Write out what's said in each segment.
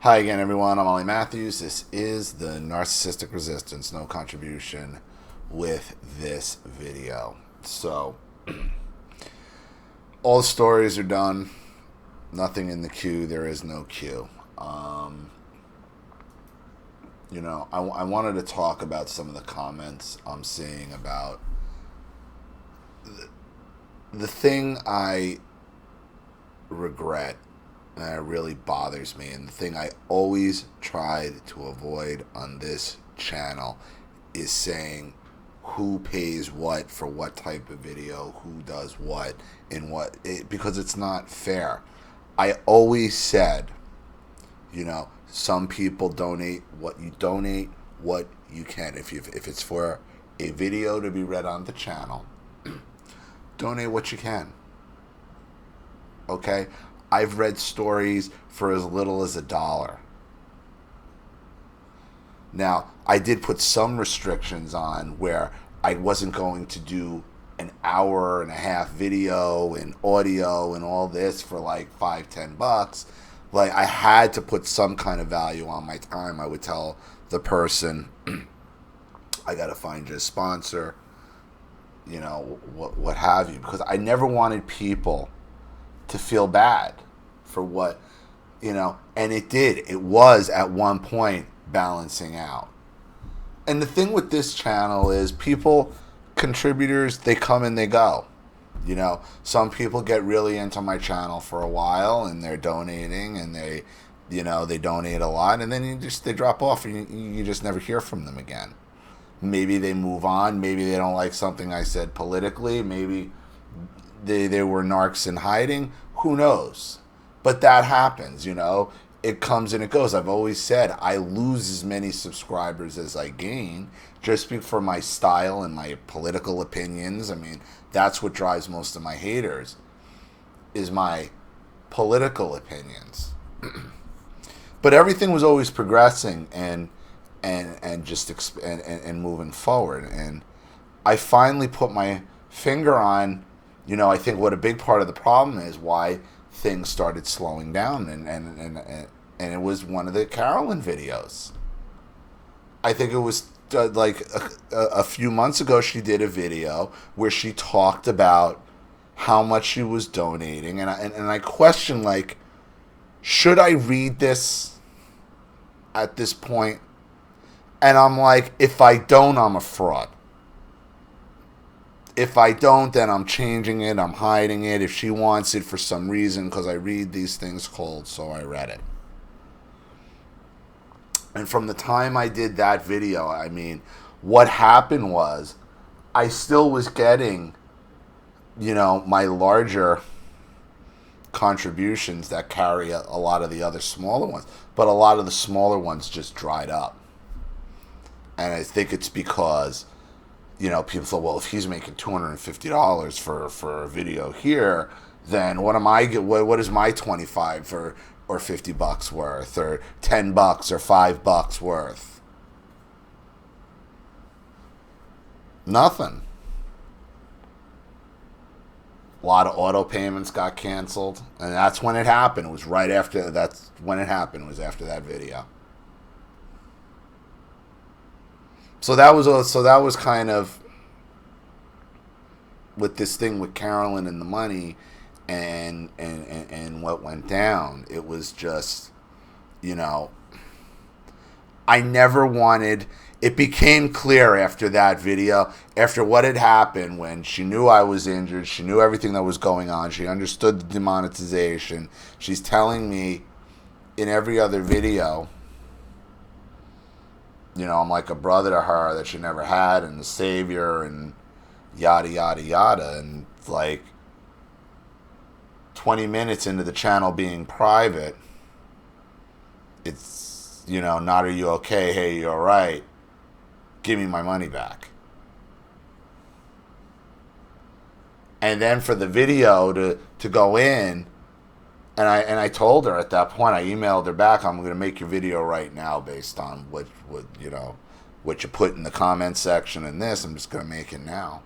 Hi again, everyone. I'm Ollie Matthews. This is the Narcissistic Resistance. No contribution with this video. So, all the stories are done. Nothing in the queue. There is no queue. I wanted to talk about some of the comments I'm seeing about the thing I regret and it really bothers me, and the thing I always tried to avoid on this channel is saying who pays what for what type of video, who does what, and because it's not fair. I always said, some people donate what you can. If it's for a video to be read on the channel, donate what you can. Okay? I've read stories for as little as $1. Now, I did put some restrictions on where I wasn't going to do an hour and a half video and audio and all this for like $5-10. Like, I had to put some kind of value on my time. I would tell the person, I got to find you a sponsor, what have you, because I never wanted people to feel bad for what, and it did. It was at one point balancing out. And the thing with this channel is contributors, they come and they go. Some people get really into my channel for a while and they're donating and they donate a lot, and then they drop off and you just never hear from them again. Maybe they move on. Maybe they don't like something I said politically. Maybe they were narcs in hiding. Who knows? But that happens, It comes and it goes. I've always said I lose as many subscribers as I gain just for my style and my political opinions. I mean, that's what drives most of my haters, is my political opinions. But everything was always progressing and moving forward. And I finally put my finger on, I think what a big part of the problem is, why things started slowing down, and it was one of the Carolyn videos. I think it was like a few months ago, she did a video where she talked about how much she was donating, and I questioned, like, should I read this at this point? And I'm like, if I don't, I'm a fraud. If I don't, then I'm changing it, I'm hiding it. If she wants it for some reason, because I read these things cold, so I read it. And from the time I did that video, I mean, what happened was I still was getting, my larger contributions that carry a lot of the other smaller ones. But a lot of the smaller ones just dried up. And I think it's because, people thought, well, if he's making $250 for a video here, then what is my 25 or $50 worth, or $10 or $5 worth? Nothing. A lot of auto payments got canceled, and that's when it happened. It was right after. That's when it happened. It was after that video. So that was kind of with this thing with Carolyn and the money and what went down. It was just, I never wanted. It became clear after that video, after what had happened, when she knew I was injured, she knew everything that was going on, she understood the demonetization. She's telling me in every other video, I'm like a brother to her that she never had, and the savior, and yada, yada, yada. And like 20 minutes into the channel being private, it's, not, are you okay? Hey, you all right? Give me my money back. And then for the video to go in, and I told her at that point, I emailed her back, I'm going to make your video right now based on what you put in the comment section and this. I'm just going to make it now.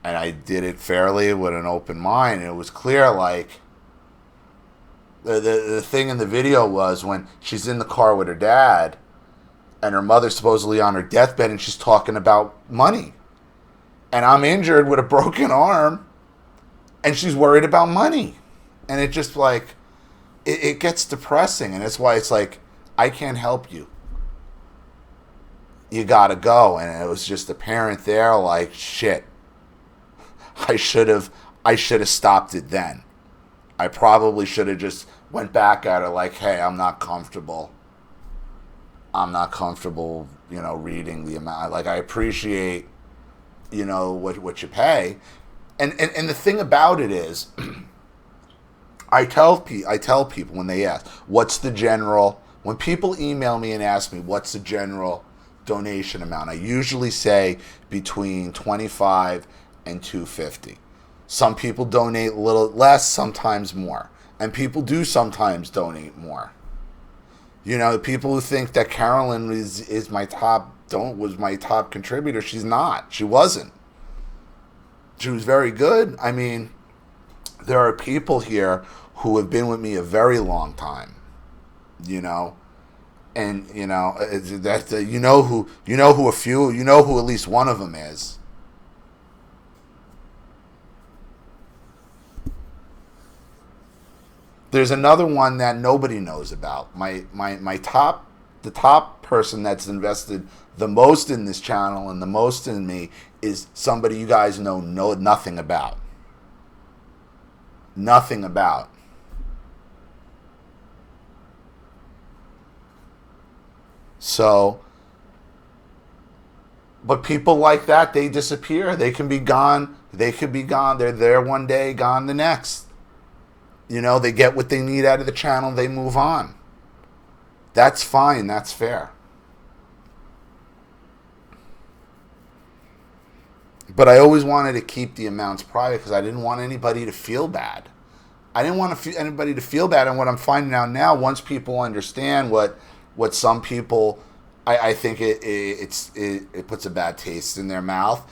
And I did it fairly with an open mind. And it was clear, like, The thing in the video was when she's in the car with her dad, and her mother's supposedly on her deathbed, and she's talking about money. And I'm injured with a broken arm, and she's worried about money. And it just like, it gets depressing. And that's why it's like, I can't help you. You gotta go. And it was just a parent there like, shit. I should have stopped it then. I probably should have just went back at her like, hey, I'm not comfortable, reading the amount. Like, I appreciate, what you pay. And the thing about it is, I tell people when they ask, when people email me and ask me, what's the general donation amount? I usually say between $25 and $250. Some people donate a little less, sometimes more. And people do sometimes donate more. People who think that Carolyn was my top contributor, she's not. She wasn't. She was very good. I mean, there are people here who have been with me a very long time, and who at least one of them is. There's another one that nobody knows about. The top person that's invested the most in this channel and the most in me is somebody you guys know nothing about. Nothing about. So, but people like that, they disappear. They can be gone. They could be gone. They're there one day, gone the next. They get what they need out of the channel. They move on. That's fine. That's fair. But I always wanted to keep the amounts private because I didn't want anybody to feel bad. I didn't want anybody to feel bad. And what I'm finding out now, once people understand what some people, I think it puts a bad taste in their mouth.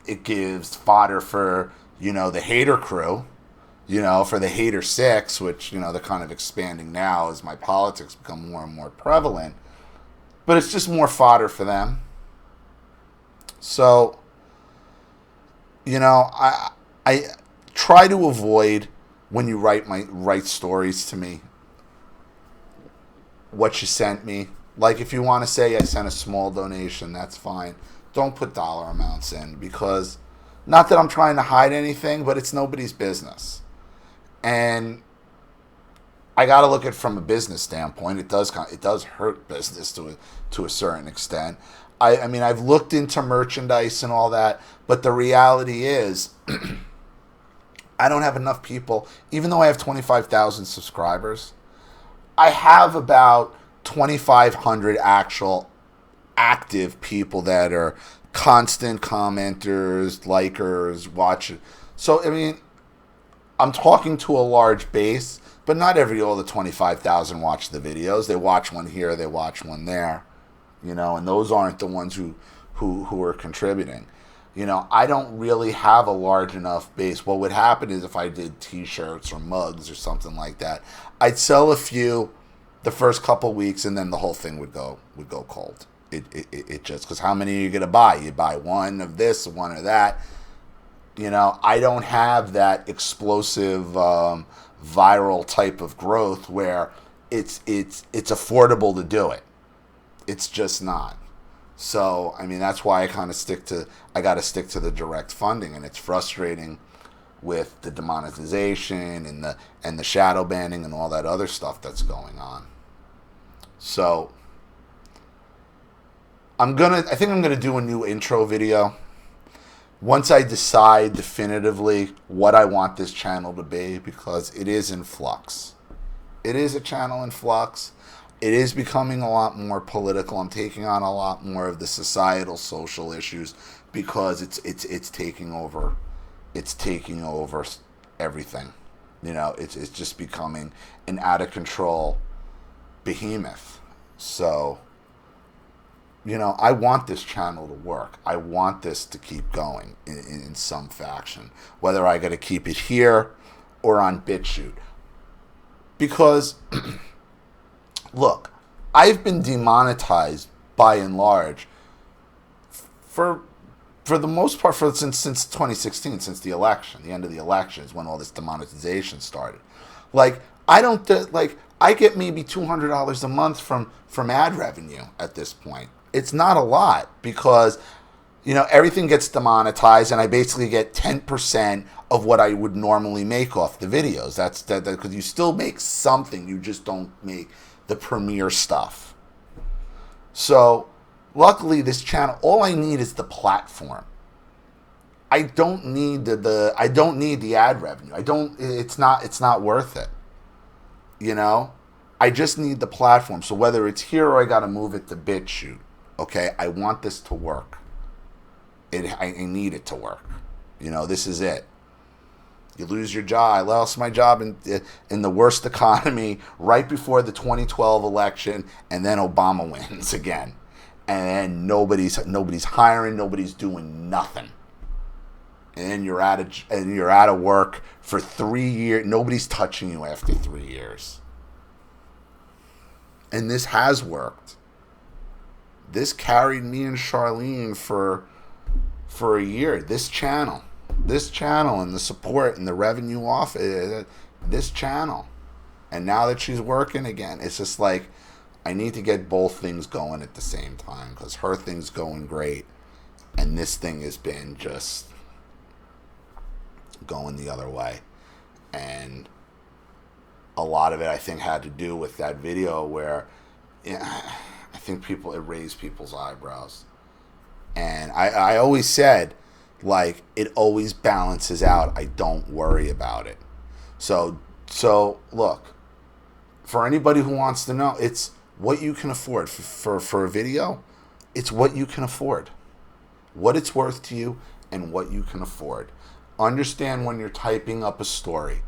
It gives fodder for, the hater crew, for the hater six, which, they're kind of expanding now as my politics become more and more prevalent. But it's just more fodder for them. So, I try to avoid, when you write stories to me, what you sent me. Like, if you want to say I sent a small donation, that's fine. Don't put dollar amounts in, because not that I'm trying to hide anything, but it's nobody's business. And I got to look at it from a business standpoint. It does hurt business to a certain extent. I mean, I've looked into merchandise and all that, but the reality is I don't have enough people. Even though I have 25,000 subscribers, I have about 2,500 actual active people that are constant commenters, likers, watchers. So, I mean, I'm talking to a large base, but not all the 25,000 watch the videos. They watch one here, they watch one there, and those aren't the ones who are contributing. I don't really have a large enough base. What would happen is if I did t-shirts or mugs or something like that, I'd sell a few the first couple weeks, and then the whole thing would go cold. It just, because how many are you going to buy? You buy one of this, one of that. I don't have that explosive viral type of growth where it's affordable to do it. It's just not. So, I mean, that's why I got to stick to the direct funding, and it's frustrating with the demonetization and the shadow banning and all that other stuff that's going on. So, I think I'm gonna do a new intro video once I decide definitively what I want this channel to be, because it is in flux. It is a channel in flux. It is becoming a lot more political. I'm taking on a lot more of the societal, social issues, because it's taking over. It's taking over everything. It's just becoming an out of control behemoth. So, I want this channel to work. I want this to keep going in some fashion, whether I got to keep it here or on BitChute. Because, look, I've been demonetized by and large for the most part since 2016, since the election. The end of the election is when all this demonetization started. Like, I get maybe $200 a month from ad revenue at this point. It's not a lot because, everything gets demonetized and I basically get 10% of what I would normally make off the videos. That's because you still make something, you just don't make the premiere stuff. So, luckily this channel, all I need is the platform. I don't need I don't need the ad revenue. It's not worth it. I just need the platform. So whether it's here or I got to move it to BitChute, okay, I want this to work. I need it to work. This is it. You lose your job. I lost my job in the worst economy right before the 2012 election, and then Obama wins again, and nobody's hiring, nobody's doing nothing, and then you're out of work for 3 years. Nobody's touching you after 3 years. And this has worked. This carried me and Charlene for a year. This channel and the support and the revenue off it, this channel. And now that she's working again, it's just like I need to get both things going at the same time, because her thing's going great and this thing has been just going the other way. And a lot of it, I think, had to do with that video where I think it raised people's eyebrows. And I always said, like, it always balances out. I don't worry about it. So look, for anybody who wants to know, it's what you can afford. For a video, it's what you can afford. What it's worth to you and what you can afford. Understand when you're typing up a story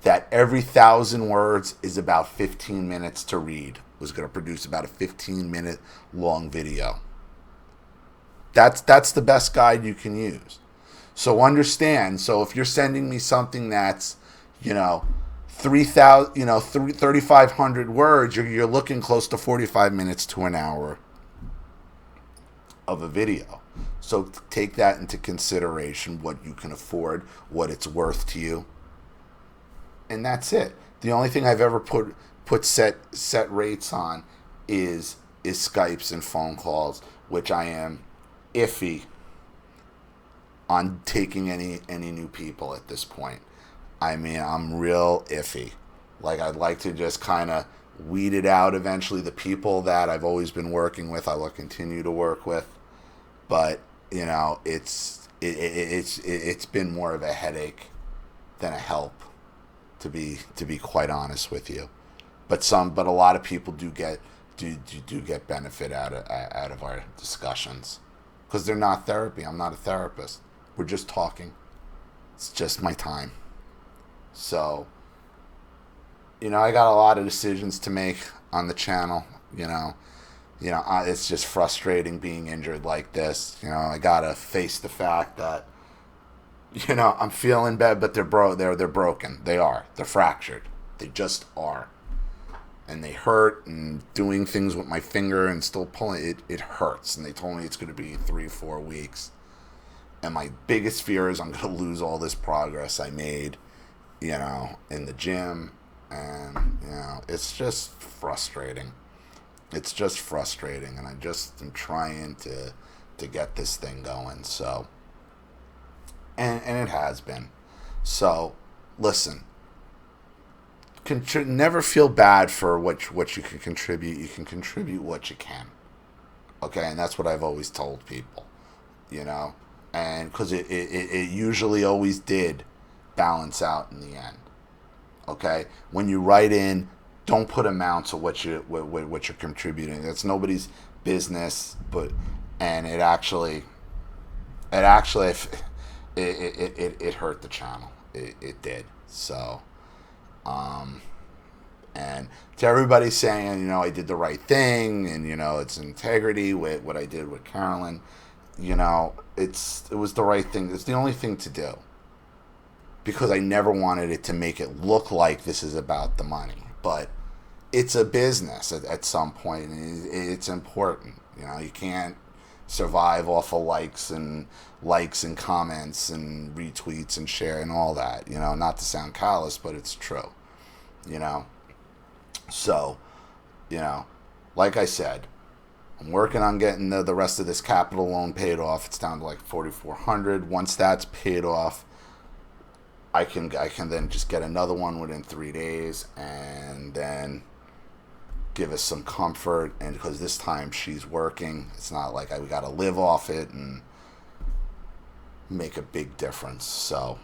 that every 1,000 words is about 15 minutes to read. Was going to produce about a 15-minute long video. That's the best guide you can use. So understand. So if you're sending me something that's, 3,500 words, you're looking close to 45 minutes to an hour of a video. So take that into consideration, what you can afford, what it's worth to you. And that's it. The only thing I've ever put set rates on is Skypes and phone calls, which I am iffy on taking any new people at this point. I mean, I'm real iffy. Like, I'd like to just kind of weed it out eventually. The people that I've always been working with, I will continue to work with. But, it's been more of a headache than a help, to be quite honest with you. But a lot of people do get benefit out of our discussions, because they're not therapy. I'm not a therapist. We're just talking. It's just my time. So, I got a lot of decisions to make on the channel. It's just frustrating being injured like this. I gotta face the fact that, I'm feeling bad, but they're broken. They are. They're fractured. They just are. And they hurt, and doing things with my finger and still pulling it hurts. And they told me it's going to be 3-4 weeks. And my biggest fear is I'm going to lose all this progress I made, in the gym. And, it's just frustrating. It's just frustrating. And I just am trying to get this thing going. So, and it has been. So, listen. Never feel bad for what you can contribute. You can contribute what you can. Okay, and that's what I've always told people, and because it usually always did balance out in the end. Okay, when you write in, don't put amounts of what you're contributing. That's nobody's business, and it actually it hurt the channel. It did. So. And to everybody saying, I did the right thing, and, it's integrity with what I did with Carolyn, it was the right thing. It's the only thing to do. because I never wanted it to make it look like this is about the money. But it's a business at some point, and it's important. You can't survive off of likes and comments and retweets and share and all that. Not to sound callous, but it's true. So, like I said, I'm working on getting the rest of this capital loan paid off. It's down to like $4,400. Once that's paid off, I can then just get another one within 3 days, and then give us some comfort. And because this time she's working, it's not like we got to live off it and make a big difference. So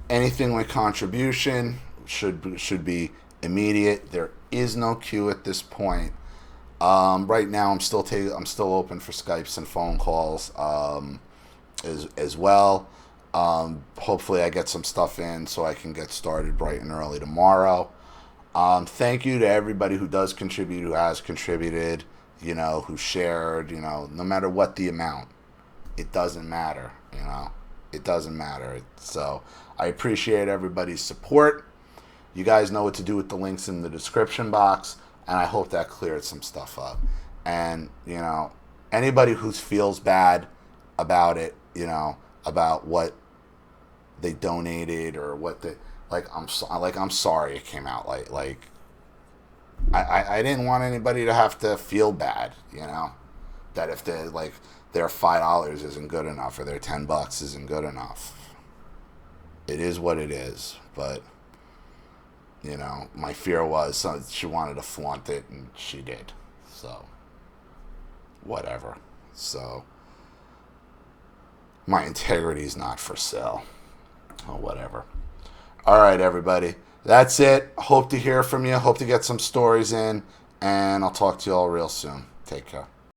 anything with contribution should be immediate. There is no queue at this point. Right now, I'm still open for Skypes and phone calls as well. Hopefully, I get some stuff in so I can get started bright and early tomorrow. Thank you to everybody who does contribute, who has contributed, who shared. No matter what the amount, it doesn't matter. It doesn't matter. So I appreciate everybody's support. You guys know what to do with the links in the description box. And I hope that cleared some stuff up. And, anybody who feels bad about it, about what they donated or what they, I'm sorry it came out like I didn't want anybody to have to feel bad, that if their $5 isn't good enough or their $10 isn't good enough. It is what it is, but my fear was she wanted to flaunt it, and she did. So, whatever. So, my integrity is not for sale. Oh, whatever. All right, everybody. That's it. Hope to hear from you. Hope to get some stories in, and I'll talk to you all real soon. Take care.